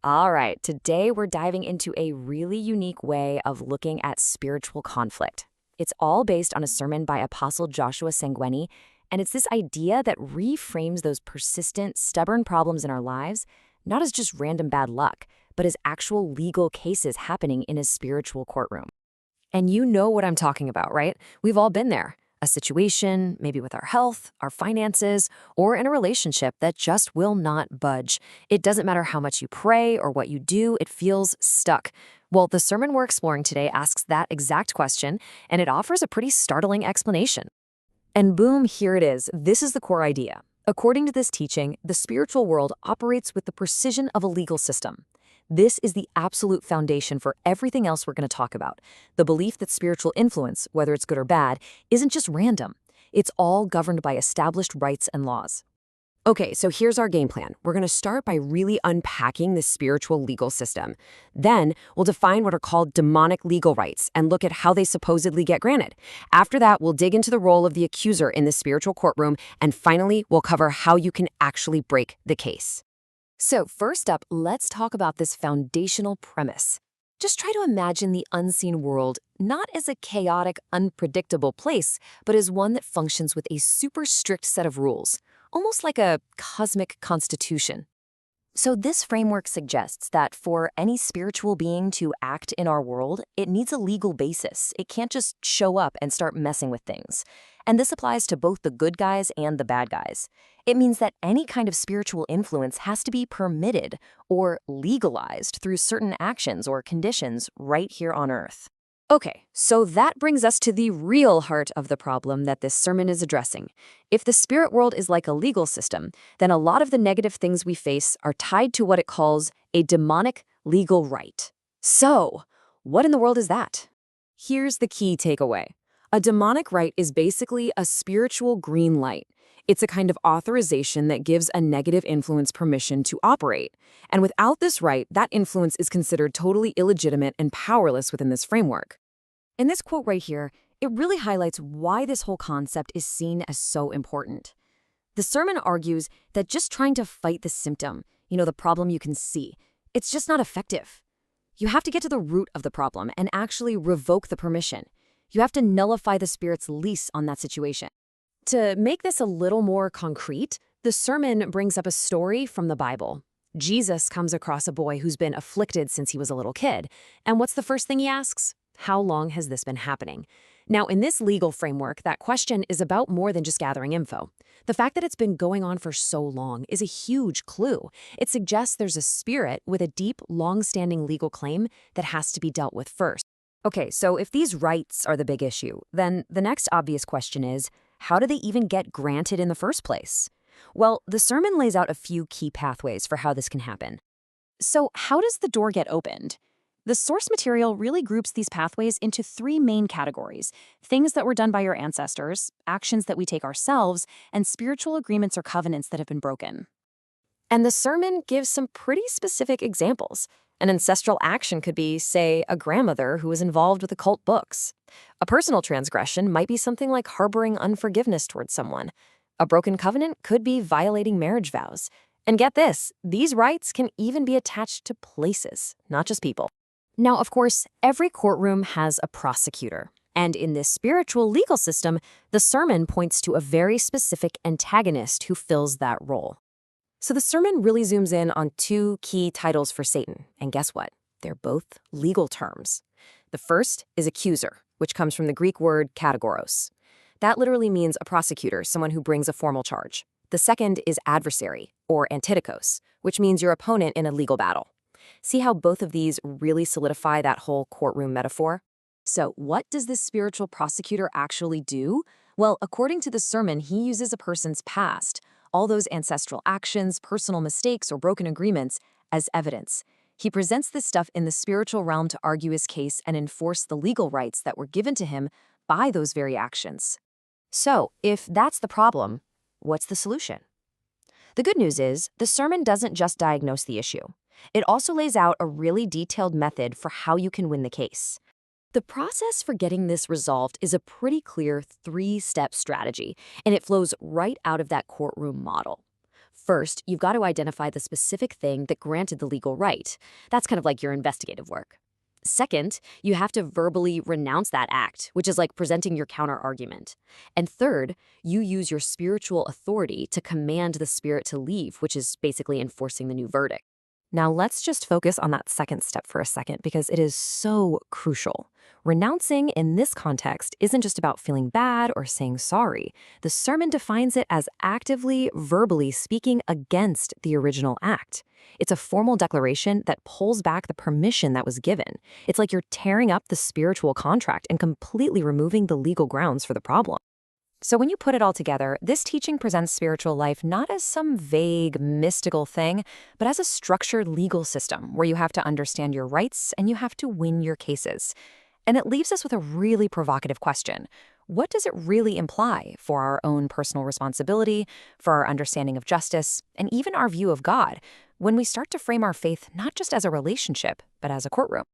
All right, today we're diving into a really unique way of looking at spiritual conflict. It's all based on a sermon by Apostle Joshua Sangweni, and it's this idea that reframes those persistent, stubborn problems in our lives not as just random bad luck, but as actual legal cases happening in a spiritual courtroom. And you know what I'm talking about, right? We've all been there. A situation, maybe with our health, our finances, or in a relationship that just will not budge. It doesn't matter how much you pray or what you do, it feels stuck. Well, the sermon we're exploring today asks that exact question, and it offers a pretty startling explanation. And boom, here it is. This is the core idea. According to this teaching, the spiritual world operates with the precision of a legal system. This is the absolute foundation for everything else we're going to talk about. The belief that spiritual influence, whether it's good or bad, isn't just random. It's all governed by established rights and laws. Okay, so here's our game plan. We're going to start by really unpacking the spiritual legal system. Then we'll define what are called demonic legal rights and look at how they supposedly get granted. After that, we'll dig into the role of the accuser in the spiritual courtroom. And finally, we'll cover how you can actually break the case. So first up, let's talk about this foundational premise. Just try to imagine the unseen world not as a chaotic, unpredictable place, but as one that functions with a super strict set of rules, almost like a cosmic constitution. So this framework suggests that for any spiritual being to act in our world, it needs a legal basis. It can't just show up and start messing with things. And this applies to both the good guys and the bad guys. It means that any kind of spiritual influence has to be permitted or legalized through certain actions or conditions right here on Earth. Okay, so that brings us to the real heart of the problem that this sermon is addressing. If the spirit world is like a legal system, then a lot of the negative things we face are tied to what it calls a demonic legal right. So, what in the world is that? Here's the key takeaway. A demonic right is basically a spiritual green light. It's a kind of authorization that gives a negative influence permission to operate. And without this right, that influence is considered totally illegitimate and powerless within this framework. In this quote right here, it really highlights why this whole concept is seen as so important. The sermon argues that just trying to fight the symptom, the problem you can see, it's just not effective. You have to get to the root of the problem and actually revoke the permission. You have to nullify the spirit's lease on that situation. To make this a little more concrete, the sermon brings up a story from the Bible. Jesus comes across a boy who's been afflicted since he was a little kid. And what's the first thing he asks? How long has this been happening? Now, in this legal framework, that question is about more than just gathering info. The fact that it's been going on for so long is a huge clue. It suggests there's a spirit with a deep, long-standing legal claim that has to be dealt with first. Okay, so if these rights are the big issue, then the next obvious question is, how do they even get granted in the first place? Well, the sermon lays out a few key pathways for how this can happen. So how does the door get opened? The source material really groups these pathways into three main categories: things that were done by your ancestors, actions that we take ourselves, and spiritual agreements or covenants that have been broken. And the sermon gives some pretty specific examples. An ancestral action could be, say, a grandmother who was involved with occult books. A personal transgression might be something like harboring unforgiveness towards someone. A broken covenant could be violating marriage vows. And get this, these rights can even be attached to places, not just people. Now, of course, every courtroom has a prosecutor. And in this spiritual legal system, the sermon points to a very specific antagonist who fills that role. So the sermon really zooms in on two key titles for Satan. And guess what? They're both legal terms. The first is accuser, which comes from the Greek word kategoros. That literally means a prosecutor, someone who brings a formal charge. The second is adversary, or antidikos, which means your opponent in a legal battle. See how both of these really solidify that whole courtroom metaphor? So what does this spiritual prosecutor actually do? Well, according to the sermon, he uses a person's past, all those ancestral actions, personal mistakes, or broken agreements, as evidence. He presents this stuff in the spiritual realm to argue his case and enforce the legal rights that were given to him by those very actions. So, if that's the problem, what's the solution? The good news is, the sermon doesn't just diagnose the issue. It also lays out a really detailed method for how you can win the case. The process for getting this resolved is a pretty clear three-step strategy, and it flows right out of that courtroom model. First, you've got to identify the specific thing that granted the legal right. That's kind of like your investigative work. Second, you have to verbally renounce that act, which is like presenting your counter-argument. And third, you use your spiritual authority to command the spirit to leave, which is basically enforcing the new verdict. Now, let's just focus on that second step for a second because it is so crucial. Renouncing in this context isn't just about feeling bad or saying sorry. The sermon defines it as actively, verbally speaking against the original act. It's a formal declaration that pulls back the permission that was given. It's like you're tearing up the spiritual contract and completely removing the legal grounds for the problem. So when you put it all together, this teaching presents spiritual life not as some vague, mystical thing, but as a structured legal system where you have to understand your rights and you have to win your cases. And it leaves us with a really provocative question. What does it really imply for our own personal responsibility, for our understanding of justice, and even our view of God when we start to frame our faith not just as a relationship, but as a courtroom?